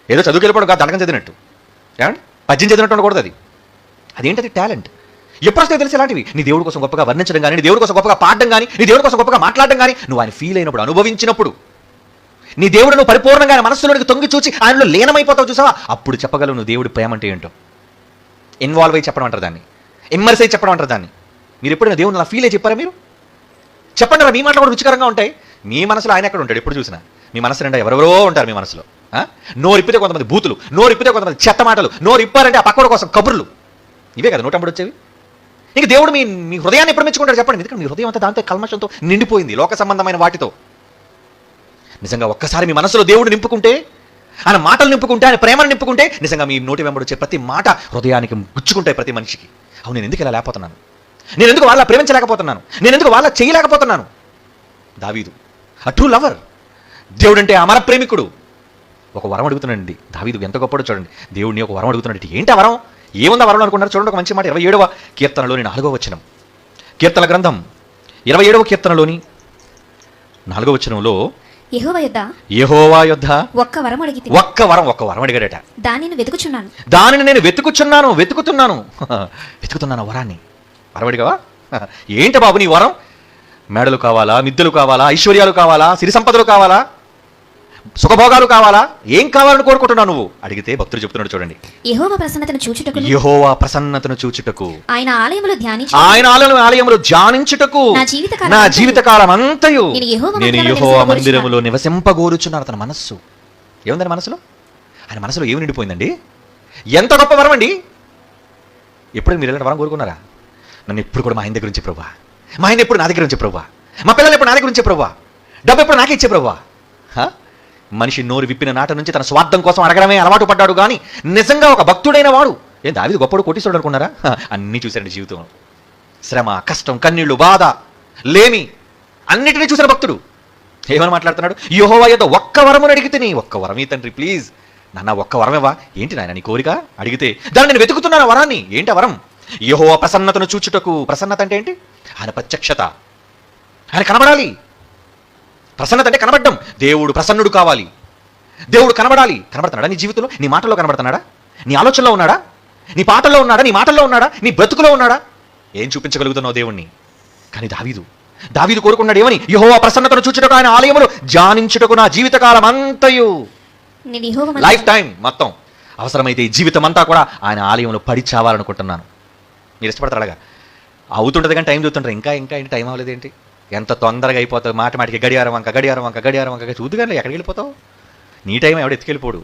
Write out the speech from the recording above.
ఏదో చదువుకెళ్ళిపోవడం కాదు, దండకం చదివినట్టు, ఏమండి పద్యం చదివినట్టు ఉండకూడదు. అదేంటది టాలెంట్. ఎప్పుడు వస్తాయో తెలిసి ఇలాంటివి. నీ దేవుడి కోసం గొప్పగా వర్ణించడం కానీ, నీ దేవుడి కోసం గొప్పగా పాడడం కానీ, నీ దేవుడి కోసం గొప్పగా మాట్లాడడం కానీ, నువ్వు ఆయన ఫీల్ అయినప్పుడు, అనుభవించినప్పుడు, నీ దేవుడు నువ్వు పరిపూర్ణంగా ఆయన మనస్సులోనికి తొంగి చూచి ఆయనలో లీనమైపోతావు చూసావా, అప్పుడు చెప్పగలవు నువ్వు దేవుడి ప్రేమ అంటే ఏంటో. ఇన్వాల్వ్ అయ్యి చెప్పడం అంటారు దాన్ని, ఇమ్మర్స్ అయ్యి చెప్పడం అంటారు దాన్ని. మీరు ఎప్పుడైనా దేవుడు అలా ఫీల్ అయ్యి చెప్పారా? మీరు చెప్పండి రా, మీ మాటలు కూడా రుచికరంగా ఉంటాయి. మీ మనసులో ఆయన ఎక్కడ ఉంటాడు ఎప్పుడు చూసినా? మీ మనసు నిండా ఎవరెవరో ఉంటారు మీ మనసులో. నోరిప్పితే కొంతమంది బూతులు, నోరిప్పితే కొంతమంది చెత్త మాటలు, నోరిప్పారంటే ఆ పక్కన కోసం కబుర్లు, ఇవే కదా నోటంబడి వచ్చేవి. ఇంక దేవుడు మీ హృదయాన్ని ఎప్పుడు మెచ్చుకుంటాడు చెప్పండి? ఎందుకంటే మీ హృదయం అంతా దాంతో కల్మషంతో నిండిపోయింది, లోక సంబంధమైన వాటితో. నిజంగా ఒక్కసారి మీ మనసులో దేవుడు నింపుకుంటే, ఆయన మాటలు నింపుకుంటే, ఆయన ప్రేమను నింపుకుంటే, నిజంగా మీ నోటి వెంబడి వచ్చే ప్రతి మాట హృదయానికి గుచ్చుకుంటాయి ప్రతి మనిషికి. అవును, నేను ఎందుకు ఇలా లేకపోతున్నాను, నేను ఎందుకు వాళ్ళ ప్రేమించలేకపోతున్నాను, నేను ఎందుకు వాళ్ళ చేయలేకపోతున్నాను. దావీదు ఆ ట్రూ లవర్, దేవుడు అంటే అమర ప్రేమికుడు. ఒక వరం అడుగుతున్నాడండి దావీదు, ఎంత గొప్పడో చూడండి. దేవుడిని ఒక వరం అడుగుతున్నాడు. ఏంటి ఆ వరం? ఏముందా వరం అనుకున్నారు? చూడండి, ఒక మంచి మాట 27వ కీర్తనలోని 4వ వచనం. కీర్తన గ్రంథం 27వ కీర్తనలోని 4వ వచనంలో, యెహోవా యొద్ద ఒక్క వరం అడిగాడట. దానిని నేను వెతుకుతున్నాను వరాన్ని. వరం అడిగావా? ఏంటి బాబు నీ వరం? మేడలు కావాలా, మిద్దెలు కావాలా, ఐశ్వర్యాలు కావాలా, సిరి సంపదలు కావాలా, సుఖభోగాలు కావాలా, ఏం కావాలని కోరుకుంటున్నావు నువ్వు? అడిగితే భక్తుడు చెప్తున్నాడు చూడండి, యెహోవా ప్రసన్నతను చూచుటకు ఆయన ఆలయములో ధ్యానించుటకు నా జీవితకాలం అంతయు నేను యెహోవా మందిరములో నివసింపగోరుచున్నాను. తన మనస్సు ఏముందని మనసులో? ఆయన మనసులో ఏమి నిండిపోయిందండి? ఎంత గొప్ప వరం అండి! ఎప్పుడు మీరు ఇలాంటి వరం కోరుకున్నారా? నన్ను ఎప్పుడు కూడా మా ఆయన దగ్గర నుంచి ప్రభువా, మా ఆయన ఎప్పుడు నా దగ్గర నుంచి ప్రభువా, మా పిల్లలు ఎప్పుడు నా దగ్గర నుంచి ప్రభువా, డబ్బు ఎప్పుడు నాకే ఇచ్చే ప్రభువా. మనిషి నోరు విప్పిన నాట నుంచి తన స్వార్థం కోసం అడగడమే అలవాటు పడ్డాడు. కానీ నిజంగా ఒక భక్తుడైన వాడు, ఏం దావీదు గొప్పడు కోటీశ్వరుడు అనుకున్నారా? అన్నీ చూశారండి జీవితం. శ్రమ, కష్టం, కన్నీళ్లు, బాధ, లేమి అన్నిటినీ చూసిన భక్తుడు ఏమని మాట్లాడుతున్నాడు? యెహోవా యొద్ద ఒక్క వరమును అడిగితే, నీ ఒక్క వరమే తండ్రి, ప్లీజ్ నాన్న ఒక్క వరమేవా. ఏంటి నాయన నీ కోరిక? అడిగితే దాన్ని నేను వెతుకుతున్నాను వరాన్ని. ఏంటి ఆ వరం? యెహోవా ప్రసన్నతను చూచుటకు. ప్రసన్నత అంటే ఏంటి? ఆయన ప్రత్యక్షత, ఆయన కనబడాలి. ప్రసన్నత అంటే కనబడ్డం. దేవుడు ప్రసన్నుడు కావాలి, దేవుడు కనబడాలి. కనబడుతున్నాడా నీ జీవితంలో? నీ మాటల్లో కనబడుతున్నాడా? నీ ఆలోచనలో ఉన్నాడా? నీ పాటల్లో ఉన్నాడా? నీ మాటల్లో ఉన్నాడా? నీ బ్రతుకులో ఉన్నాడా? ఏం చూపించగలుగుతున్నావు దేవుణ్ణి? కానీ దావీదు కోరుకున్నాడు ఏమని? యెహోవా ప్రసన్నతను చూచుటకు ఆయన ఆలయములో ధ్యానించుటకు నా జీవితకాలం అంతయు, లైఫ్ టైం మొత్తం, అవసరమైతే ఈ జీవితం అంతా కూడా ఆయన ఆలయంలో పడి చావాలనుకుంటున్నాను. మీరు ఇష్టపడతారుగా అవుతుంటుంది కానీ టైం చూస్తుంటారు, ఇంకా ఏంటి టైం అవ్వలేదు ఏంటి, ఎంత తొందరగా అయిపోతుంది, మాటికి గడియారం వంక చూద్దుగానే ఎక్కడికి వెళ్ళిపోతావు? నీ టైం ఎవడు ఎత్తుకెళ్ళిపోడు.